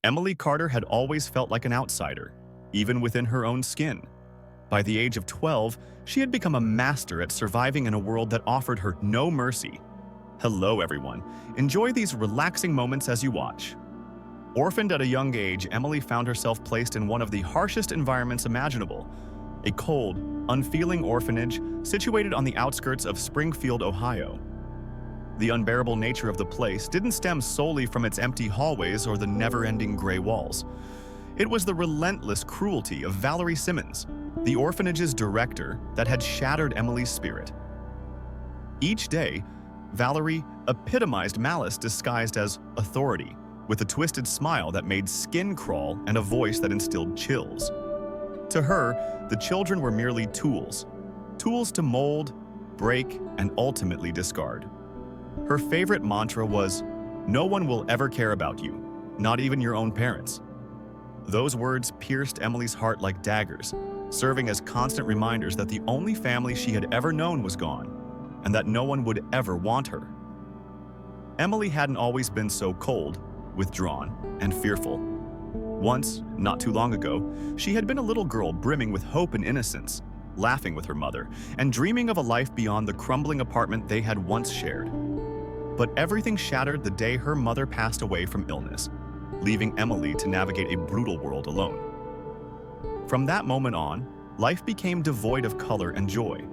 Emily Carter had always felt like an outsider, even within her own skin. By the age of 12, she had become a master at surviving in a world that offered her no mercy. Hello, everyone. Enjoy these relaxing moments as you watch. Orphaned at a young age, Emily found herself placed in one of the harshest environments imaginable, a cold, unfeeling orphanage situated on the outskirts of Springfield, Ohio. The unbearable nature of the place didn't stem solely from its empty hallways or the never-ending gray walls. It was the relentless cruelty of Valerie Simmons, the orphanage's director, that had shattered Emily's spirit. Each day, Valerie epitomized malice disguised as authority, with a twisted smile that made skin crawl and a voice that instilled chills. To her, the children were merely tools to mold, break, and ultimately discard. Her favorite mantra was, "No one will ever care about you, not even your own parents." Those words pierced Emily's heart like daggers, serving as constant reminders that the only family she had ever known was gone, and that no one would ever want her. Emily hadn't always been so cold, withdrawn, and fearful. Once, not too long ago, she had been a little girl brimming with hope and innocence, laughing with her mother, and dreaming of a life beyond the crumbling apartment they had once shared. But everything shattered the day her mother passed away from illness, leaving Emily to navigate a brutal world alone. From that moment on, life became devoid of color and joy,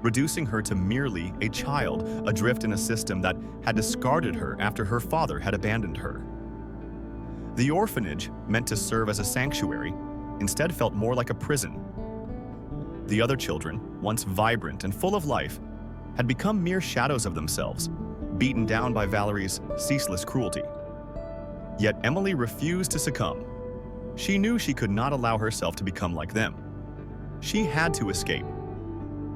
reducing her to merely a child adrift in a system that had discarded her after her father had abandoned her. The orphanage, meant to serve as a sanctuary, instead felt more like a prison. The other children, once vibrant and full of life, had become mere shadows of themselves, beaten down by Valerie's ceaseless cruelty. Yet Emily refused to succumb. She knew she could not allow herself to become like them. She had to escape.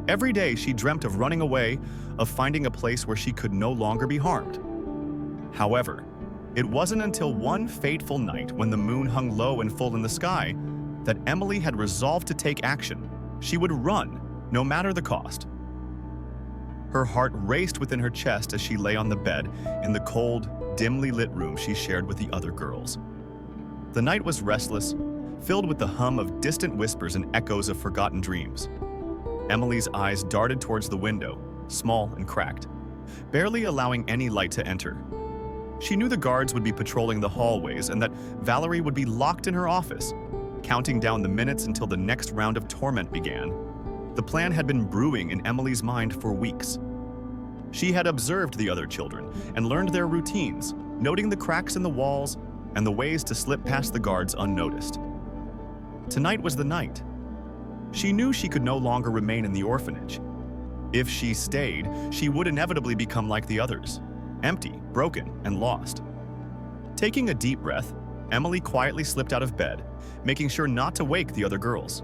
Every day she dreamt of running away, of finding a place where she could no longer be harmed. However, it wasn't until one fateful night when the moon hung low and full in the sky that Emily had resolved to take action. She would run, no matter the cost. Her heart raced within her chest as she lay on the bed in the cold, dimly lit room she shared with the other girls. The night was restless, filled with the hum of distant whispers and echoes of forgotten dreams. Emily's eyes darted towards the window, small and cracked, barely allowing any light to enter. She knew the guards would be patrolling the hallways and that Valerie would be locked in her office, counting down the minutes until the next round of torment began. The plan had been brewing in Emily's mind for weeks. She had observed the other children and learned their routines, noting the cracks in the walls and the ways to slip past the guards unnoticed. Tonight was the night. She knew she could no longer remain in the orphanage. If she stayed, she would inevitably become like the others, empty, broken, and lost. Taking a deep breath, Emily quietly slipped out of bed, making sure not to wake the other girls.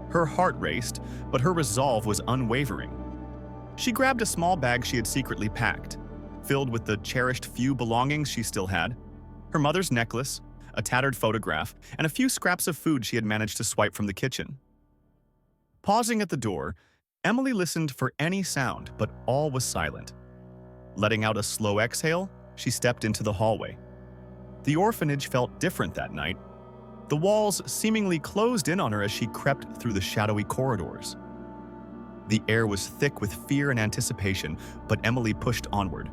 Her heart raced, but her resolve was unwavering. She grabbed a small bag she had secretly packed, filled with the cherished few belongings she still had: her mother's necklace, a tattered photograph, and a few scraps of food she had managed to swipe from the kitchen. Pausing at the door, Emily listened for any sound, but all was silent. Letting out a slow exhale, she stepped into the hallway. The orphanage felt different that night. The walls seemingly closed in on her as she crept through the shadowy corridors. The air was thick with fear and anticipation, but Emily pushed onward.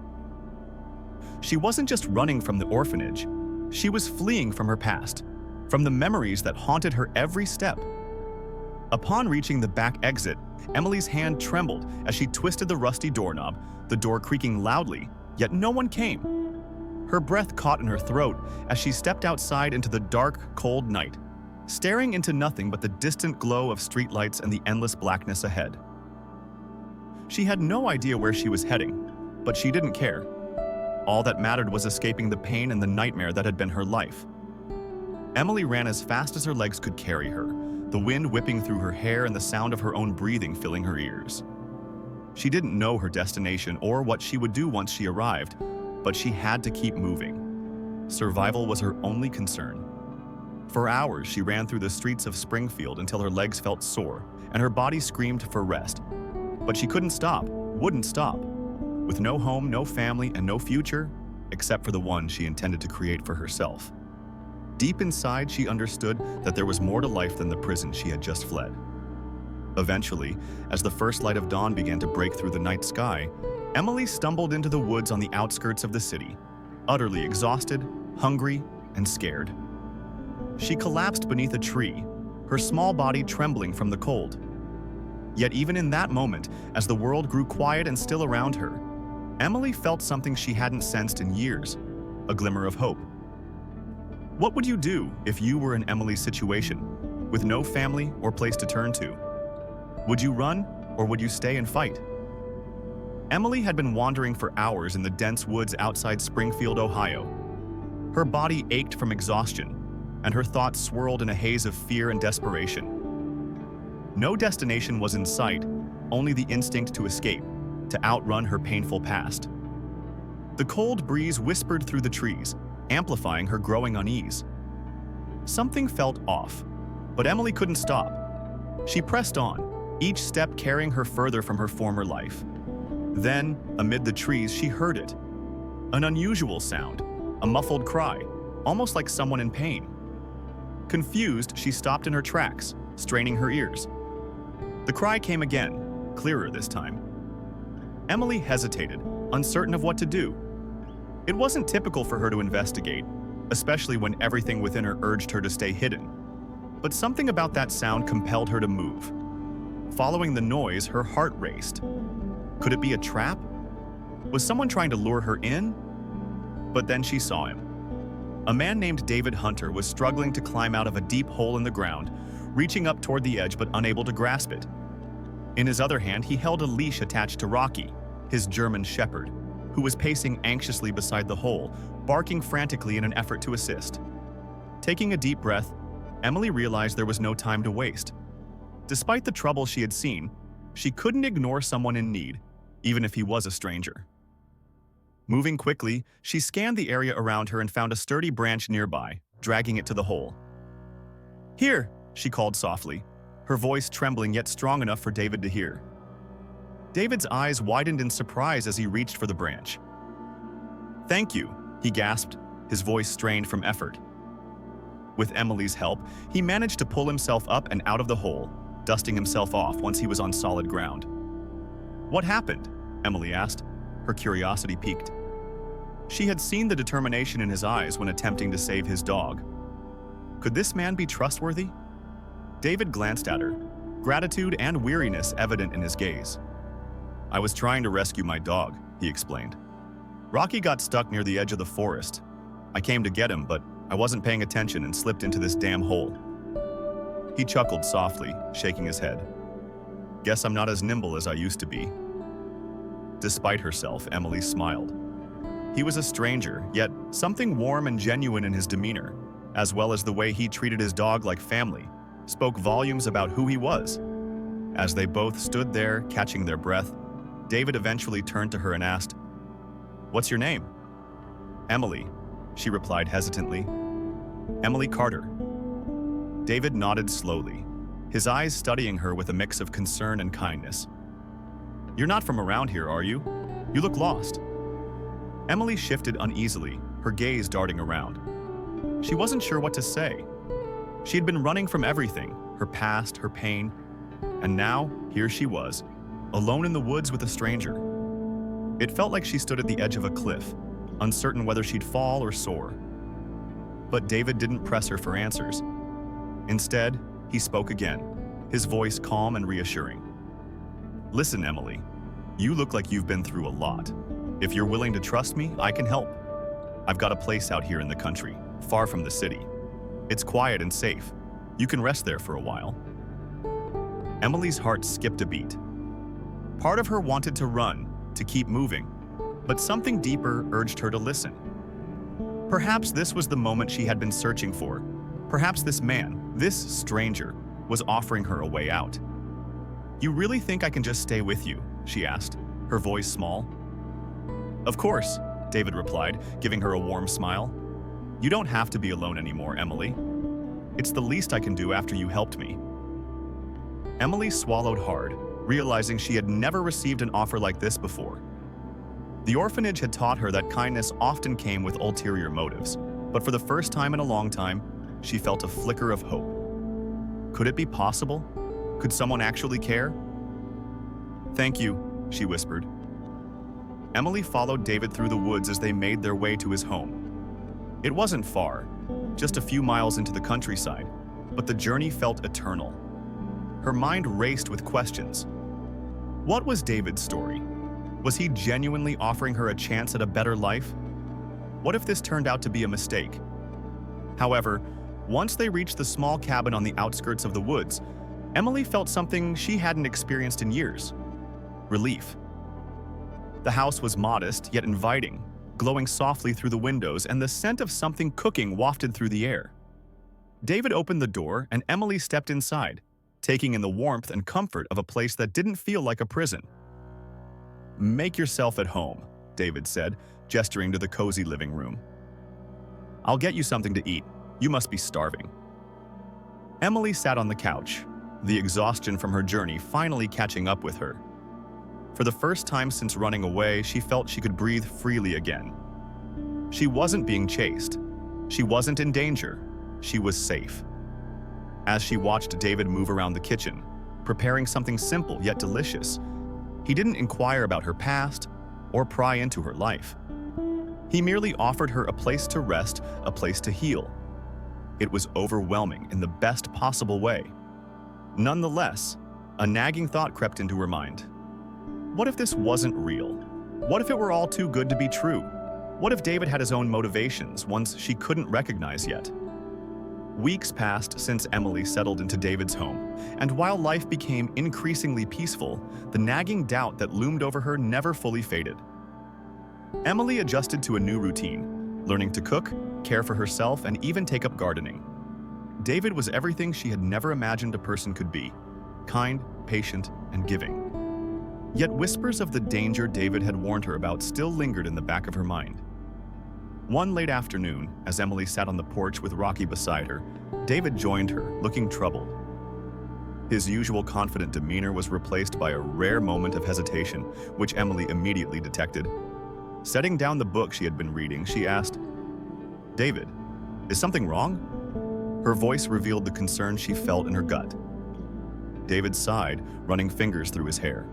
She wasn't just running from the orphanage. She was fleeing from her past, from the memories that haunted her every step. Upon reaching the back exit, Emily's hand trembled as she twisted the rusty doorknob, the door creaking loudly, yet no one came. Her breath caught in her throat as she stepped outside into the dark, cold night, staring into nothing but the distant glow of streetlights and the endless blackness ahead. She had no idea where she was heading, but she didn't care. All that mattered was escaping the pain and the nightmare that had been her life. Emily ran as fast as her legs could carry her, the wind whipping through her hair and the sound of her own breathing filling her ears. She didn't know her destination or what she would do once she arrived, but she had to keep moving. Survival was her only concern. For hours, she ran through the streets of Springfield until her legs felt sore and her body screamed for rest. But she couldn't stop, wouldn't stop. With no home, no family, and no future, except for the one she intended to create for herself. Deep inside, she understood that there was more to life than the prison she had just fled. Eventually, as the first light of dawn began to break through the night sky, Emily stumbled into the woods on the outskirts of the city, utterly exhausted, hungry, and scared. She collapsed beneath a tree, her small body trembling from the cold. Yet even in that moment, as the world grew quiet and still around her, Emily felt something she hadn't sensed in years, a glimmer of hope. What would you do if you were in Emily's situation, with no family or place to turn to? Would you run, or would you stay and fight? Emily had been wandering for hours in the dense woods outside Springfield, Ohio. Her body ached from exhaustion, and her thoughts swirled in a haze of fear and desperation. No destination was in sight, only the instinct to escape, to outrun her painful past. The cold breeze whispered through the trees, amplifying her growing unease. Something felt off, but Emily couldn't stop. She pressed on, each step carrying her further from her former life. Then, amid the trees, she heard it. An unusual sound, a muffled cry, almost like someone in pain. Confused, she stopped in her tracks, straining her ears. The cry came again, clearer this time. Emily hesitated, uncertain of what to do. It wasn't typical for her to investigate, especially when everything within her urged her to stay hidden. But something about that sound compelled her to move. Following the noise, her heart raced. Could it be a trap? Was someone trying to lure her in? But then she saw him. A man named David Hunter was struggling to climb out of a deep hole in the ground, reaching up toward the edge but unable to grasp it. In his other hand, he held a leash attached to Rocky, his German shepherd, who was pacing anxiously beside the hole, barking frantically in an effort to assist. Taking a deep breath, Emily realized there was no time to waste. Despite the trouble she had seen, she couldn't ignore someone in need, even if he was a stranger. Moving quickly, she scanned the area around her and found a sturdy branch nearby, dragging it to the hole. "Here," she called softly, her voice trembling yet strong enough for David to hear. David's eyes widened in surprise as he reached for the branch. "Thank you," he gasped, his voice strained from effort. With Emily's help, he managed to pull himself up and out of the hole, dusting himself off once he was on solid ground. "What happened?" Emily asked, her curiosity piqued. She had seen the determination in his eyes when attempting to save his dog. Could this man be trustworthy? David glanced at her, gratitude and weariness evident in his gaze. "I was trying to rescue my dog," he explained. "Rocky got stuck near the edge of the forest. I came to get him, but I wasn't paying attention and slipped into this damn hole." He chuckled softly, shaking his head. "Guess I'm not as nimble as I used to be." Despite herself, Emily smiled. He was a stranger, yet something warm and genuine in his demeanor, as well as the way he treated his dog like family, spoke volumes about who he was. As they both stood there, catching their breath, David eventually turned to her and asked, "What's your name?" "Emily," she replied hesitantly. "Emily Carter." David nodded slowly, his eyes studying her with a mix of concern and kindness. "You're not from around here, are you? You look lost." Emily shifted uneasily, her gaze darting around. She wasn't sure what to say. She had been running from everything, her past, her pain, and now here she was, alone in the woods with a stranger. It felt like she stood at the edge of a cliff, uncertain whether she'd fall or soar. But David didn't press her for answers. Instead, he spoke again, his voice calm and reassuring. "Listen, Emily, you look like you've been through a lot. If you're willing to trust me, I can help. I've got a place out here in the country, far from the city. It's quiet and safe. You can rest there for a while." Emily's heart skipped a beat. Part of her wanted to run, to keep moving, but something deeper urged her to listen. Perhaps this was the moment she had been searching for. Perhaps this man, this stranger, was offering her a way out. "You really think I can just stay with you?" she asked, her voice small. "Of course," David replied, giving her a warm smile. "You don't have to be alone anymore, Emily. It's the least I can do after you helped me." Emily swallowed hard, realizing she had never received an offer like this before. The orphanage had taught her that kindness often came with ulterior motives, But for the first time in a long time, she felt a flicker of hope. Could it be possible? Could someone actually care? "Thank you," she whispered. Emily followed David through the woods as they made their way to his home. It wasn't far, just a few miles into the countryside, but the journey felt eternal. Her mind raced with questions. What was David's story? Was he genuinely offering her a chance at a better life? What if this turned out to be a mistake? However, once they reached the small cabin on the outskirts of the woods, Emily felt something she hadn't experienced in years: relief. The house was modest yet inviting, glowing softly through the windows, and the scent of something cooking wafted through the air. David opened the door and Emily stepped inside, taking in the warmth and comfort of a place that didn't feel like a prison. "Make yourself at home," David said, gesturing to the cozy living room. "I'll get you something to eat. You must be starving." Emily sat on the couch, the exhaustion from her journey finally catching up with her. For the first time since running away, she felt she could breathe freely again. She wasn't being chased. She wasn't in danger. She was safe. As she watched David move around the kitchen, preparing something simple yet delicious, he didn't inquire about her past or pry into her life. He merely offered her a place to rest, a place to heal. It was overwhelming in the best possible way. Nonetheless, a nagging thought crept into her mind. What if this wasn't real? What if it were all too good to be true? What if David had his own motivations, ones she couldn't recognize yet? Weeks passed since Emily settled into David's home, and while life became increasingly peaceful, the nagging doubt that loomed over her never fully faded. Emily adjusted to a new routine, learning to cook, care for herself, and even take up gardening. David was everything she had never imagined a person could be: kind, patient, and giving. Yet whispers of the danger David had warned her about still lingered in the back of her mind. One late afternoon, as Emily sat on the porch with Rocky beside her, David joined her, looking troubled. His usual confident demeanor was replaced by a rare moment of hesitation, which Emily immediately detected. Setting down the book she had been reading, she asked, "David, is something wrong?" Her voice revealed the concern she felt in her gut. David sighed, running fingers through his hair.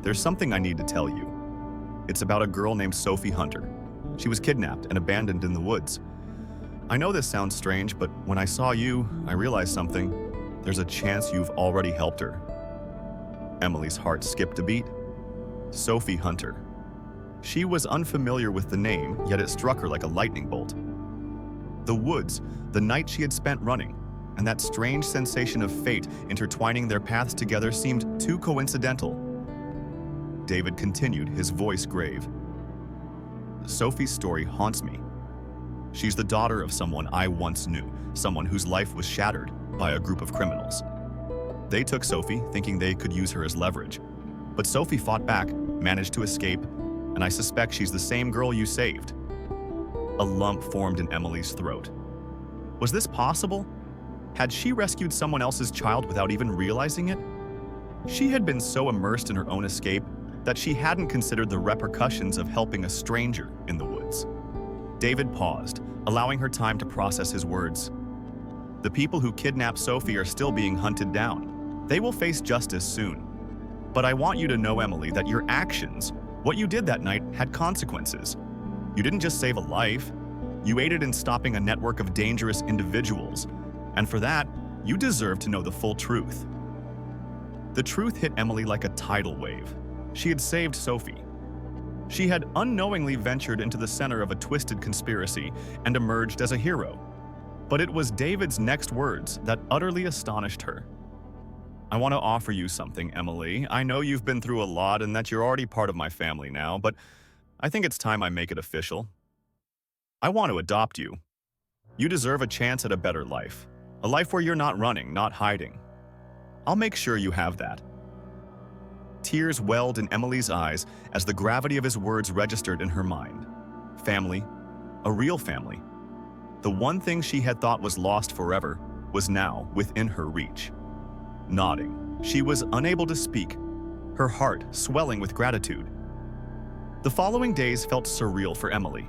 "There's something I need to tell you. It's about a girl named Sophie Hunter. She was kidnapped and abandoned in the woods. I know this sounds strange, but when I saw you, I realized something. There's a chance you've already helped her." Emily's heart skipped a beat. Sophie Hunter. She was unfamiliar with the name, yet it struck her like a lightning bolt. The woods, the night she had spent running, and that strange sensation of fate intertwining their paths together seemed too coincidental. David continued, his voice grave. "Sophie's story haunts me. She's the daughter of someone I once knew, someone whose life was shattered by a group of criminals. They took Sophie, thinking they could use her as leverage. But Sophie fought back, managed to escape, and I suspect she's the same girl you saved." A lump formed in Emily's throat. Was this possible? Had she rescued someone else's child without even realizing it? She had been so immersed in her own escape that she hadn't considered the repercussions of helping a stranger in the woods. David paused, allowing her time to process his words. "The people who kidnapped Sophie are still being hunted down. They will face justice soon. But I want you to know, Emily, that your actions, what you did that night, had consequences. You didn't just save a life, you aided in stopping a network of dangerous individuals, and for that, you deserve to know the full truth." The truth hit Emily like a tidal wave. She had saved Sophie. She had unknowingly ventured into the center of a twisted conspiracy and emerged as a hero. But it was David's next words that utterly astonished her. "I want to offer you something, Emily. I know you've been through a lot and that you're already part of my family now, but I think it's time I make it official. I want to adopt you. You deserve a chance at a better life, a life where you're not running, not hiding. I'll make sure you have that." Tears welled in Emily's eyes as the gravity of his words registered in her mind. Family, a real family. The one thing she had thought was lost forever was now within her reach. Nodding, she was unable to speak, her heart swelling with gratitude. The following days felt surreal for Emily.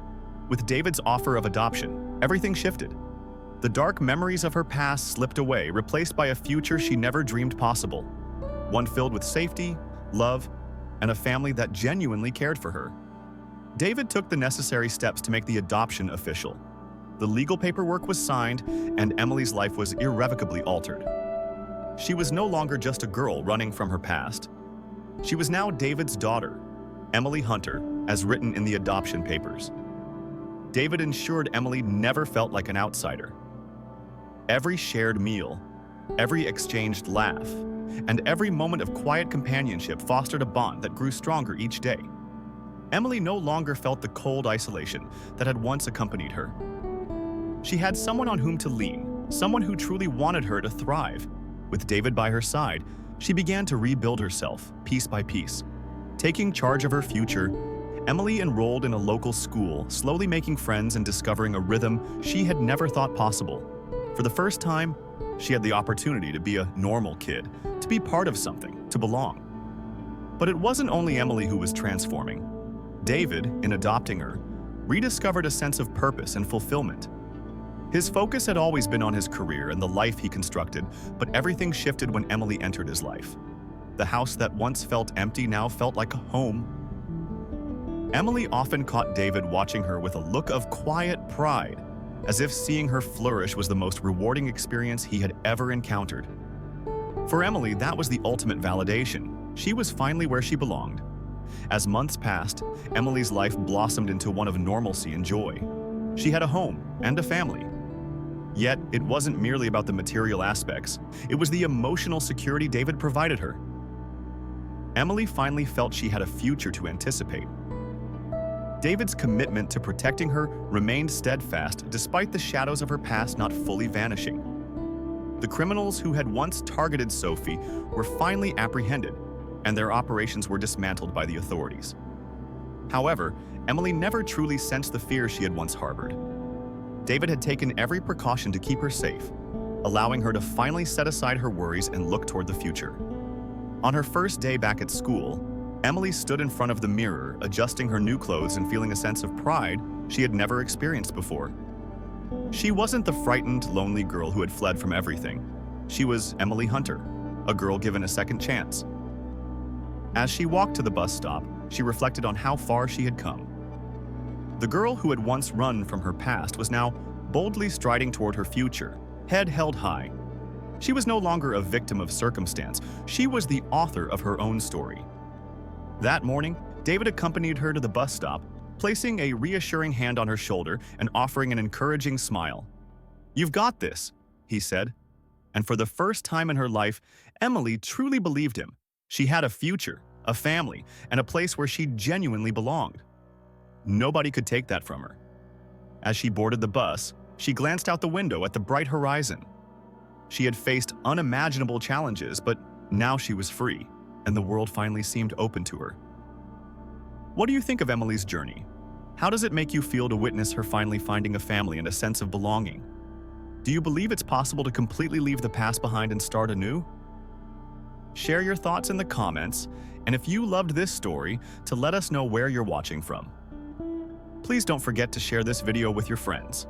With David's offer of adoption, everything shifted. The dark memories of her past slipped away, replaced by a future she never dreamed possible. One filled with safety, love, and a family that genuinely cared for her. David took the necessary steps to make the adoption official. The legal paperwork was signed, and Emily's life was irrevocably altered. She was no longer just a girl running from her past. She was now David's daughter, Emily Hunter, as written in the adoption papers. David ensured Emily never felt like an outsider. Every shared meal, every exchanged laugh, and every moment of quiet companionship fostered a bond that grew stronger each day. Emily no longer felt the cold isolation that had once accompanied her. She had someone on whom to lean, someone who truly wanted her to thrive. With David by her side, she began to rebuild herself, piece by piece. Taking charge of her future, Emily enrolled in a local school, slowly making friends and discovering a rhythm she had never thought possible. For the first time, she had the opportunity to be a normal kid, to be part of something, to belong. But it wasn't only Emily who was transforming. David, in adopting her, rediscovered a sense of purpose and fulfillment. His focus had always been on his career and the life he constructed, but everything shifted when Emily entered his life. The house that once felt empty now felt like a home. Emily often caught David watching her with a look of quiet pride, as if seeing her flourish was the most rewarding experience he had ever encountered. For Emily, that was the ultimate validation. She was finally where she belonged. As months passed, Emily's life blossomed into one of normalcy and joy. She had a home and a family. Yet, it wasn't merely about the material aspects. It was the emotional security David provided her. Emily finally felt she had a future to anticipate. David's commitment to protecting her remained steadfast despite the shadows of her past not fully vanishing. The criminals who had once targeted Sophie were finally apprehended, and their operations were dismantled by the authorities. However, Emily never truly sensed the fear she had once harbored. David had taken every precaution to keep her safe, allowing her to finally set aside her worries and look toward the future. On her first day back at school, Emily stood in front of the mirror, adjusting her new clothes and feeling a sense of pride she had never experienced before. She wasn't the frightened, lonely girl who had fled from everything. She was Emily Hunter, a girl given a second chance. As she walked to the bus stop, she reflected on how far she had come. The girl who had once run from her past was now boldly striding toward her future, head held high. She was no longer a victim of circumstance. She was the author of her own story. That morning, David accompanied her to the bus stop, placing a reassuring hand on her shoulder and offering an encouraging smile. "You've got this," he said. And for the first time in her life, Emily truly believed him. She had a future, a family, and a place where she genuinely belonged. Nobody could take that from her. As she boarded the bus, she glanced out the window at the bright horizon. She had faced unimaginable challenges, but now she was free, and the world finally seemed open to her. What do you think of Emily's journey? How does it make you feel to witness her finally finding a family and a sense of belonging? Do you believe it's possible to completely leave the past behind and start anew? Share your thoughts in the comments, and if you loved this story, to let us know where you're watching from. Please don't forget to share this video with your friends.